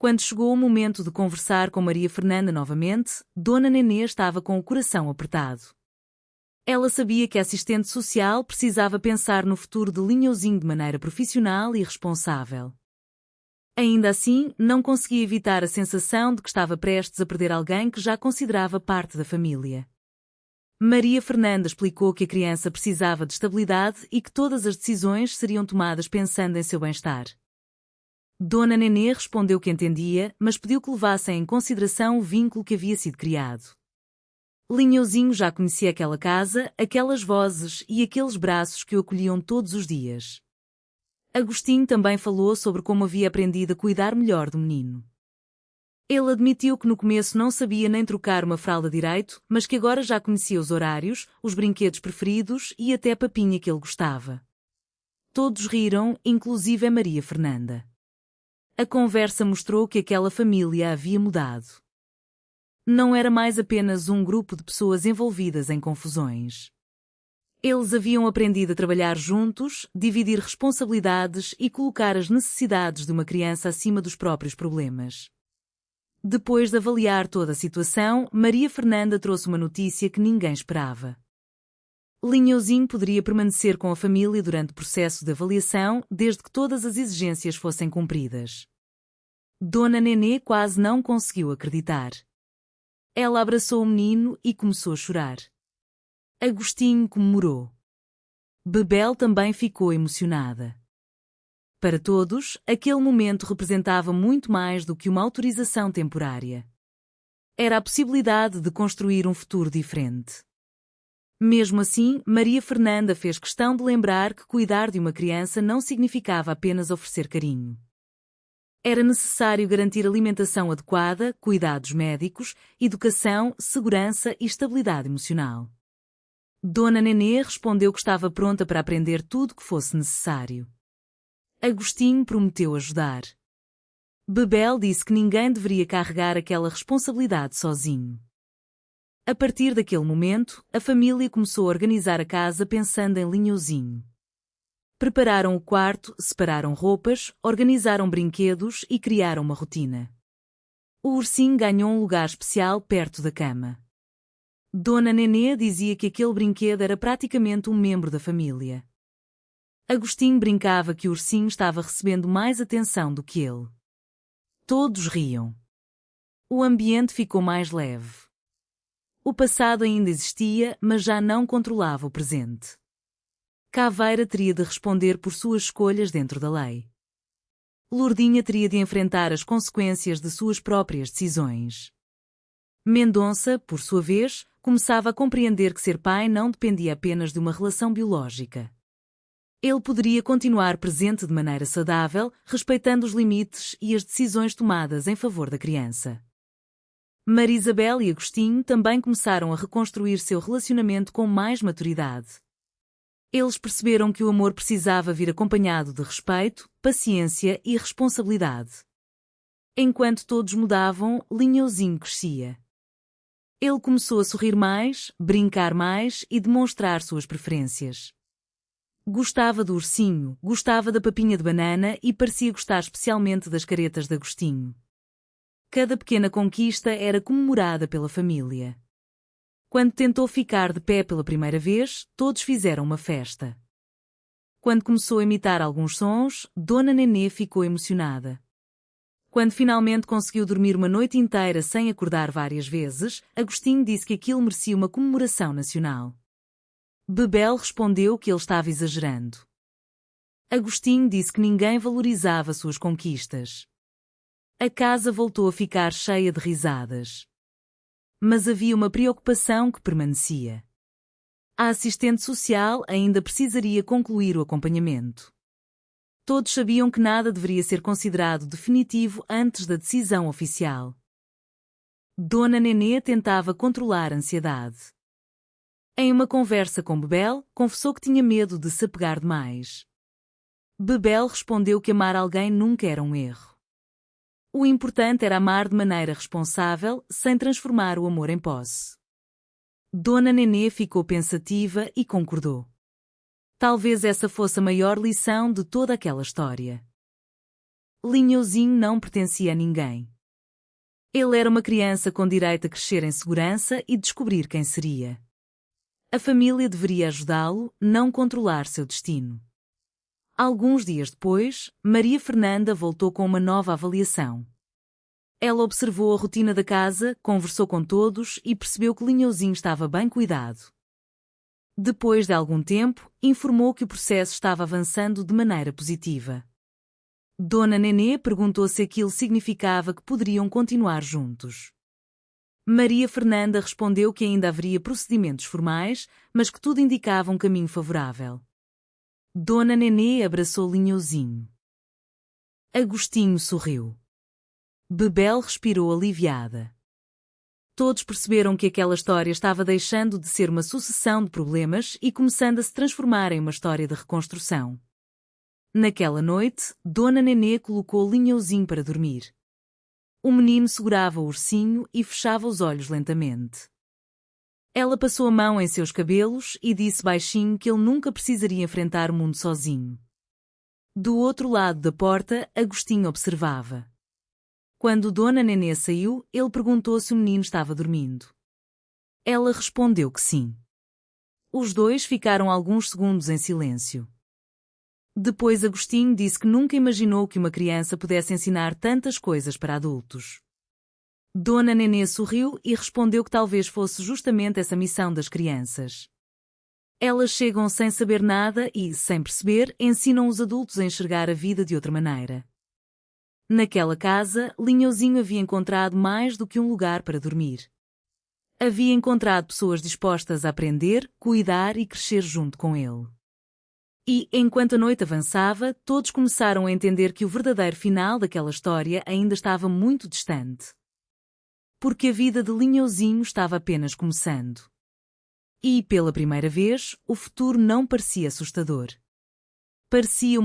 Quando chegou o momento de conversar com Maria Fernanda novamente, Dona Nenê estava com o coração apertado. Ela sabia que a assistente social precisava pensar no futuro de Linhãozinho de maneira profissional e responsável. Ainda assim, não conseguia evitar a sensação de que estava prestes a perder alguém que já considerava parte da família. Maria Fernanda explicou que a criança precisava de estabilidade e que todas as decisões seriam tomadas pensando em seu bem-estar. Dona Nenê respondeu que entendia, mas pediu que levassem em consideração o vínculo que havia sido criado. Linhãozinho já conhecia aquela casa, aquelas vozes e aqueles braços que o acolhiam todos os dias. Agostinho também falou sobre como havia aprendido a cuidar melhor do menino. Ele admitiu que no começo não sabia nem trocar uma fralda direito, mas que agora já conhecia os horários, os brinquedos preferidos e até a papinha que ele gostava. Todos riram, inclusive a Maria Fernanda. A conversa mostrou que aquela família havia mudado. Não era mais apenas um grupo de pessoas envolvidas em confusões. Eles haviam aprendido a trabalhar juntos, dividir responsabilidades e colocar as necessidades de uma criança acima dos próprios problemas. Depois de avaliar toda a situação, Maria Fernanda trouxe uma notícia que ninguém esperava. Linhãozinho poderia permanecer com a família durante o processo de avaliação, desde que todas as exigências fossem cumpridas. Dona Nenê quase não conseguiu acreditar. Ela abraçou o menino e começou a chorar. Agostinho comemorou. Bebel também ficou emocionada. Para todos, aquele momento representava muito mais do que uma autorização temporária. Era a possibilidade de construir um futuro diferente. Mesmo assim, Maria Fernanda fez questão de lembrar que cuidar de uma criança não significava apenas oferecer carinho. Era necessário garantir alimentação adequada, cuidados médicos, educação, segurança e estabilidade emocional. Dona Nenê respondeu que estava pronta para aprender tudo que fosse necessário. Agostinho prometeu ajudar. Bebel disse que ninguém deveria carregar aquela responsabilidade sozinho. A partir daquele momento, a família começou a organizar a casa pensando em Linhãozinho. Prepararam o quarto, separaram roupas, organizaram brinquedos e criaram uma rotina. O ursinho ganhou um lugar especial perto da cama. Dona Nenê dizia que aquele brinquedo era praticamente um membro da família. Agostinho brincava que o ursinho estava recebendo mais atenção do que ele. Todos riam. O ambiente ficou mais leve. O passado ainda existia, mas já não controlava o presente. Caveira teria de responder por suas escolhas dentro da lei. Lourdinha teria de enfrentar as consequências de suas próprias decisões. Mendonça, por sua vez, começava a compreender que ser pai não dependia apenas de uma relação biológica. Ele poderia continuar presente de maneira saudável, respeitando os limites e as decisões tomadas em favor da criança. Maria Isabel e Agostinho também começaram a reconstruir seu relacionamento com mais maturidade. Eles perceberam que o amor precisava vir acompanhado de respeito, paciência e responsabilidade. Enquanto todos mudavam, Linhãozinho crescia. Ele começou a sorrir mais, brincar mais e demonstrar suas preferências. Gostava do ursinho, gostava da papinha de banana e parecia gostar especialmente das caretas de Agostinho. Cada pequena conquista era comemorada pela família. Quando tentou ficar de pé pela primeira vez, todos fizeram uma festa. Quando começou a imitar alguns sons, Dona Nenê ficou emocionada. Quando finalmente conseguiu dormir uma noite inteira sem acordar várias vezes, Agostinho disse que aquilo merecia uma comemoração nacional. Bebel respondeu que ele estava exagerando. Agostinho disse que ninguém valorizava suas conquistas. A casa voltou a ficar cheia de risadas. Mas havia uma preocupação que permanecia. A assistente social ainda precisaria concluir o acompanhamento. Todos sabiam que nada deveria ser considerado definitivo antes da decisão oficial. Dona Nenê tentava controlar a ansiedade. Em uma conversa com Bebel, confessou que tinha medo de se apegar demais. Bebel respondeu que amar alguém nunca era um erro. O importante era amar de maneira responsável, sem transformar o amor em posse. Dona Nenê ficou pensativa e concordou. Talvez essa fosse a maior lição de toda aquela história. Linhãozinho não pertencia a ninguém. Ele era uma criança com direito a crescer em segurança e descobrir quem seria. A família deveria ajudá-lo, não controlar seu destino. Alguns dias depois, Maria Fernanda voltou com uma nova avaliação. Ela observou a rotina da casa, conversou com todos e percebeu que Linhãozinho estava bem cuidado. Depois de algum tempo, informou que o processo estava avançando de maneira positiva. Dona Nenê perguntou se aquilo significava que poderiam continuar juntos. Maria Fernanda respondeu que ainda haveria procedimentos formais, mas que tudo indicava um caminho favorável. Dona Nenê abraçou Linhãozinho. Agostinho sorriu. Bebel respirou aliviada. Todos perceberam que aquela história estava deixando de ser uma sucessão de problemas e começando a se transformar em uma história de reconstrução. Naquela noite, Dona Nenê colocou Linhãozinho para dormir. O menino segurava o ursinho e fechava os olhos lentamente. Ela passou a mão em seus cabelos e disse baixinho que ele nunca precisaria enfrentar o mundo sozinho. Do outro lado da porta, Agostinho observava. Quando Dona Nenê saiu, ele perguntou se o menino estava dormindo. Ela respondeu que sim. Os dois ficaram alguns segundos em silêncio. Depois Agostinho disse que nunca imaginou que uma criança pudesse ensinar tantas coisas para adultos. Dona Nenê sorriu e respondeu que talvez fosse justamente essa missão das crianças. Elas chegam sem saber nada e, sem perceber, ensinam os adultos a enxergar a vida de outra maneira. Naquela casa, Linhãozinho havia encontrado mais do que um lugar para dormir. Havia encontrado pessoas dispostas a aprender, cuidar e crescer junto com ele. E, enquanto a noite avançava, todos começaram a entender que o verdadeiro final daquela história ainda estava muito distante. Porque a vida de Linhãozinho estava apenas começando. E, pela primeira vez, o futuro não parecia assustador. Parecia